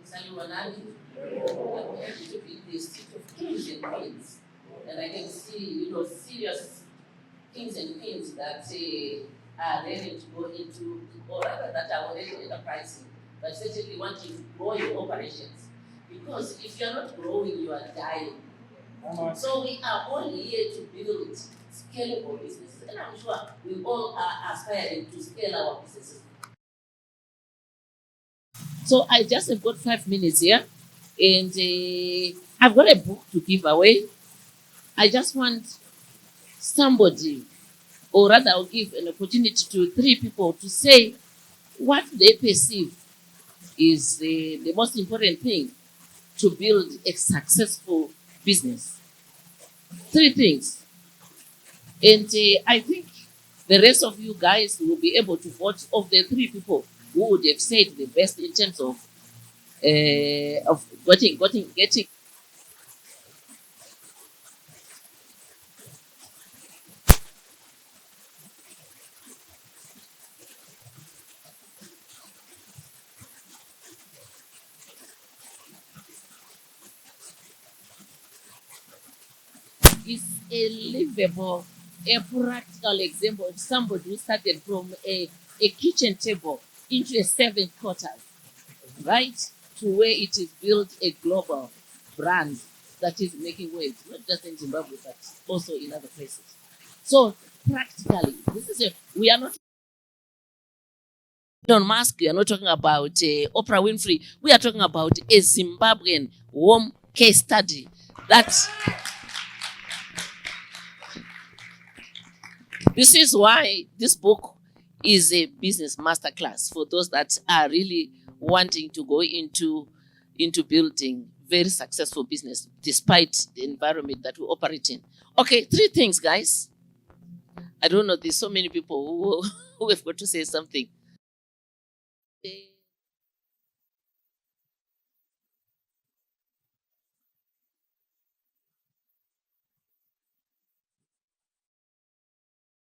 Saluanani, I'm happy to be in the state of kings and queens. And I can see, serious kings and queens that are ready to go into, or rather that are already enterprising, but certainly wanting to grow your operations. Because if you're not growing, you are dying. So we are all here to build scalable businesses. And I'm sure we all are aspiring to scale our businesses. So I just have got 5 minutes here, and I've got a book to give away. I just want somebody, or rather, I'll give an opportunity to 3 people to say what they perceive is the most important thing to build a successful business. 3 things. And I think the rest of you guys will be able to vote of the 3 people who would have said the best in terms of getting. Is a livable, a practical example of somebody who started from a kitchen table into a 7 quarters, right? To where it is built a global brand that is making waves, not just in Zimbabwe, but also in other places. So practically, we are not Elon Musk, we are not talking about Oprah Winfrey, we are talking about a Zimbabwean home case study. This is why this book is a business masterclass for those that are really wanting to go into building very successful business despite the environment that we operate in. Okay, 3 things, guys. I don't know, there's so many people who have got to say something.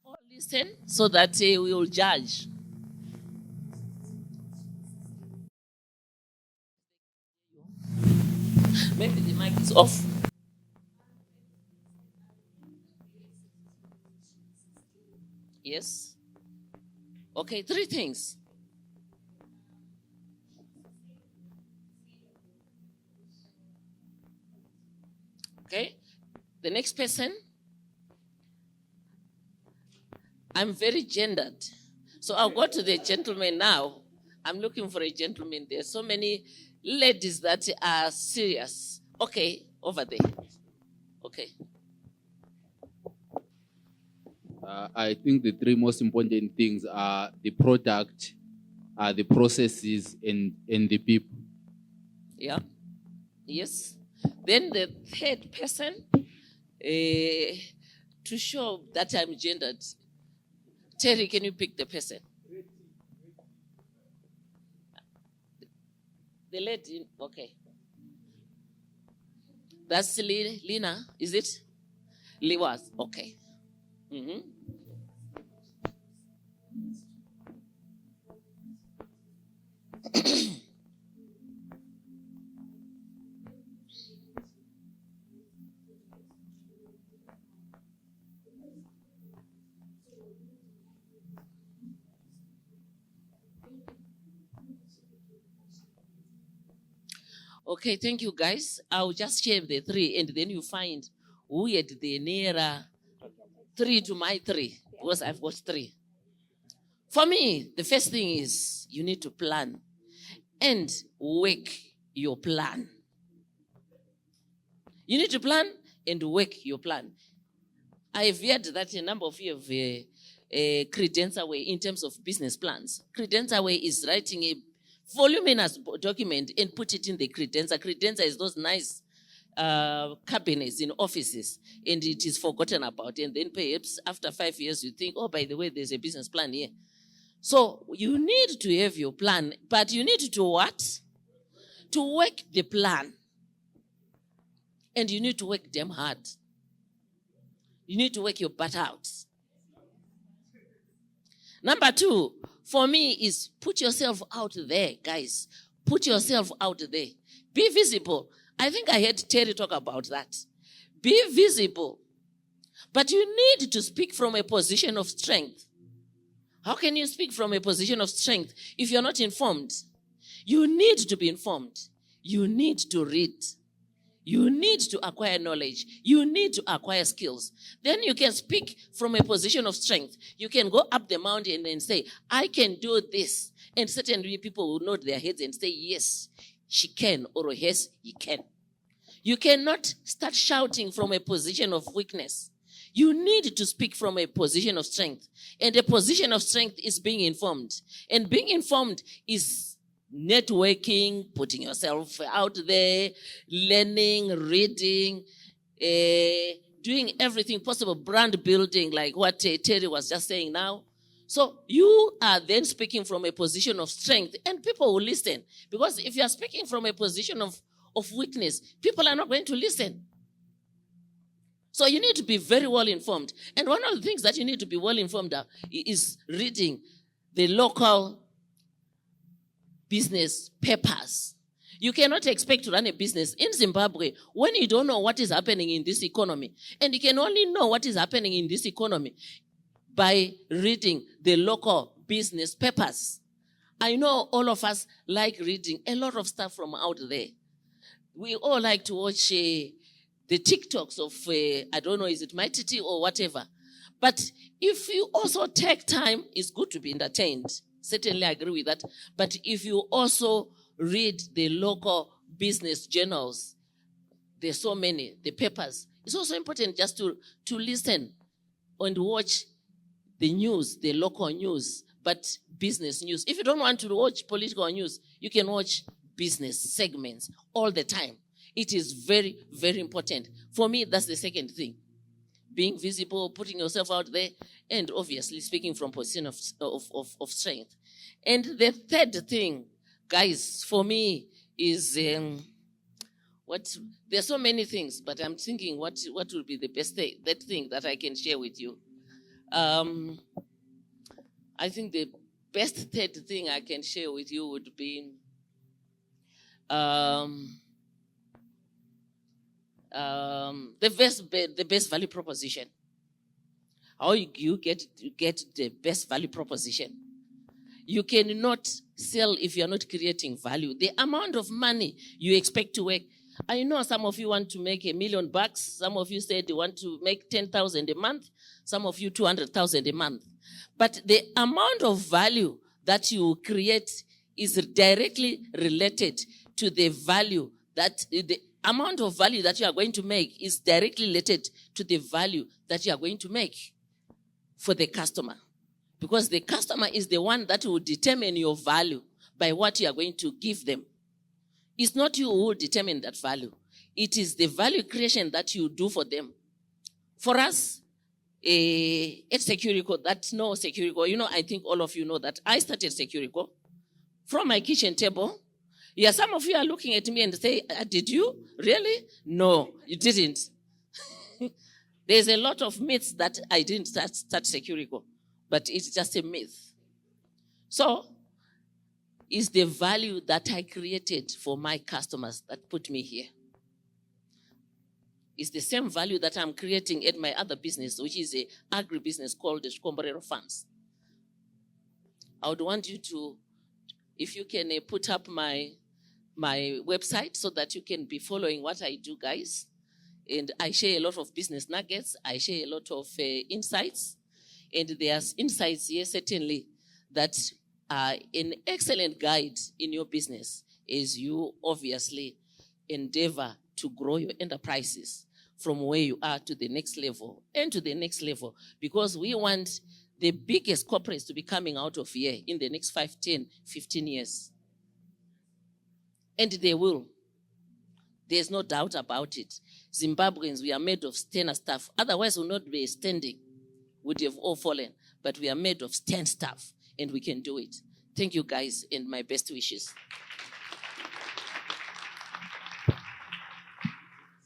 Or listen so that we will judge. Maybe the mic is off. Yes. Okay, 3 things. Okay. The next person. I'm very gendered. So I'll go to the gentleman now. I'm looking for a gentleman. There's so many ladies that are serious. Okay, over there. Okay. I think the 3 most important things are the product, the processes, and the people. Yeah. Yes. Then the third person, to show that I'm gendered. Terry, can you pick the person? The lady, okay. That's Lina, is it? Liwas, okay. Mm-hmm. Okay, thank you, guys. I'll just share the 3 and then you find who had the nearer 3 to my 3, because I've got 3. For me, the first thing is you need to plan and work your plan. You need to plan and work your plan. I've heard that a number of you have Credenza Way in terms of business plans. Credenza Way is writing a voluminous document and put it in the Credenza. Credenza is those nice cabinets in offices, and it is forgotten about. And then perhaps after 5 years, you think, oh, by the way, there's a business plan here. So you need to have your plan, but you need to what? To work the plan. And you need to work damn hard. You need to work your butt out. Number 2, for me, is put yourself out there, guys. Put yourself out there. Be visible. I think I heard Terry talk about that. Be visible. But you need to speak from a position of strength. How can you speak from a position of strength if you're not informed? You need to be informed. You need to read. You need to acquire knowledge. You need to acquire skills. Then you can speak from a position of strength. You can go up the mountain and say, I can do this. And certainly people will nod their heads and say, yes, she can, or yes, he can. You cannot start shouting from a position of weakness. You need to speak from a position of strength. And a position of strength is being informed. And being informed is networking, putting yourself out there, learning, reading, doing everything possible, brand building, like what Terry was just saying now. So you are then speaking from a position of strength, and people will listen. Because if you are speaking from a position of weakness, people are not going to listen. So you need to be very well informed. And one of the things that you need to be well informed of is reading the local business papers. You cannot expect to run a business in Zimbabwe when you don't know what is happening in this economy. And you can only know what is happening in this economy by reading the local business papers. I know all of us like reading a lot of stuff from out there. We all like to watch the TikToks of, I don't know, is it My TT or whatever. But if you also take time, it's good to be entertained. Certainly I agree with that. But if you also read the local business journals, there's so many, the papers, it's also important just to listen and watch the news, the local news, but business news. If you don't want to watch political news, you can watch business segments all the time. It is very, very important. For me, that's the second thing. Being visible, putting yourself out there, and obviously speaking from position of strength. And the third thing, guys, for me is there's so many things, but I'm thinking what would be the best thing, that thing that I can share with you. I think the best third thing I can share with you would be the best value proposition. How you get the best value proposition? You cannot sell if you're not creating value. The amount of money you expect to work. I know some of you want to make $1 million. Some of you said you want to make 10,000 a month. Some of you 200,000 a month. But the amount of value that you create is directly related to the value that the amount of value that you are going to make is directly related to the value that you are going to make for the customer. Because the customer is the one that will determine your value by what you are going to give them. It's not you who will determine that value. It is the value creation that you do for them. For us, at Securico, that's no Securico. You know, I think all of you know that I started Securico from my kitchen table. Yeah, some of you are looking at me and say, did you? Really? No, you didn't. There's a lot of myths that I didn't start Securico, but it's just a myth. So, it's the value that I created for my customers that put me here. It's the same value that I'm creating at my other business, which is an agribusiness called the Skomborero Farms. I would want you to, if you can put up my website so that you can be following what I do, guys. And I share a lot of business nuggets. I share a lot of insights. And there's insights here, certainly, that are an excellent guide in your business as you obviously endeavor to grow your enterprises from where you are to the next level and to the next level. Because we want the biggest corporates to be coming out of here in the next 5, 10, 15 years. And they will. There's no doubt about it. Zimbabweans, we are made of sterner stuff. Otherwise, we'll not be standing. Would have all fallen. But we are made of stern stuff, and we can do it. Thank you, guys, and my best wishes.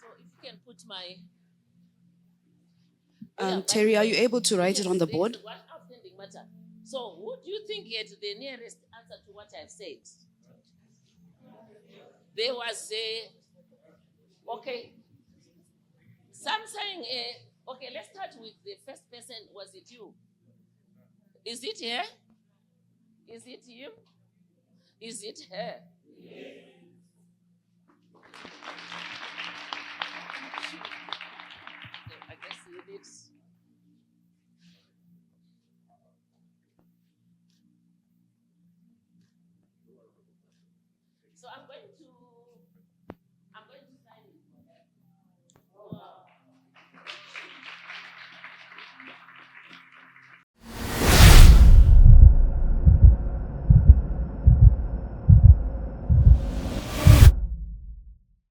So if you can put my... Terry, are you able to write it on the board? One outstanding matter. So who do you think had the nearest answer to what I've said? There was a, okay. Some saying, okay, let's start with the first person. Was it you? Is it her? Is it him? Is it her? I guess you need. So I'm going